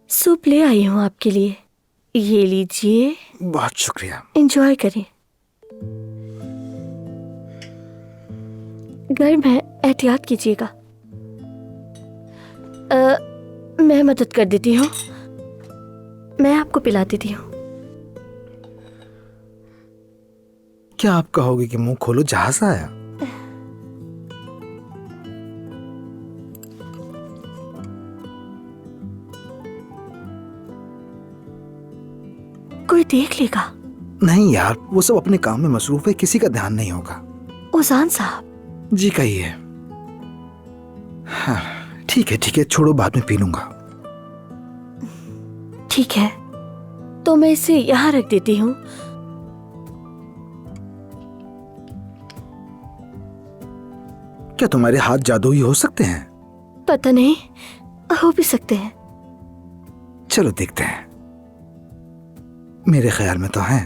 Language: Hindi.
सूप ले आई हूँ आपके लिए, ये लीजिए। बहुत शुक्रिया। एंजॉय करें। गर्म है, एहतियात कीजिएगा। मैं मदद कर देती हूँ, मैं आपको पिला देती हूँ। क्या आप कहोगे कि मुंह खोलो जहाज आया? कोई देख लेगा। नहीं यार, वो सब अपने काम में मसरूफ है, किसी का ध्यान नहीं होगा। उजान साहब। जी कहिए। हाँ, ठीक है, छोड़ो, बाद में पी लूंगा। ठीक है, तो मैं इसे यहाँ रख देती हूँ। क्या तुम्हारे हाथ जादुई हो सकते हैं? पता नहीं, हो भी सकते हैं। चलो देखते हैं। मेरे ख्याल में तो हैं।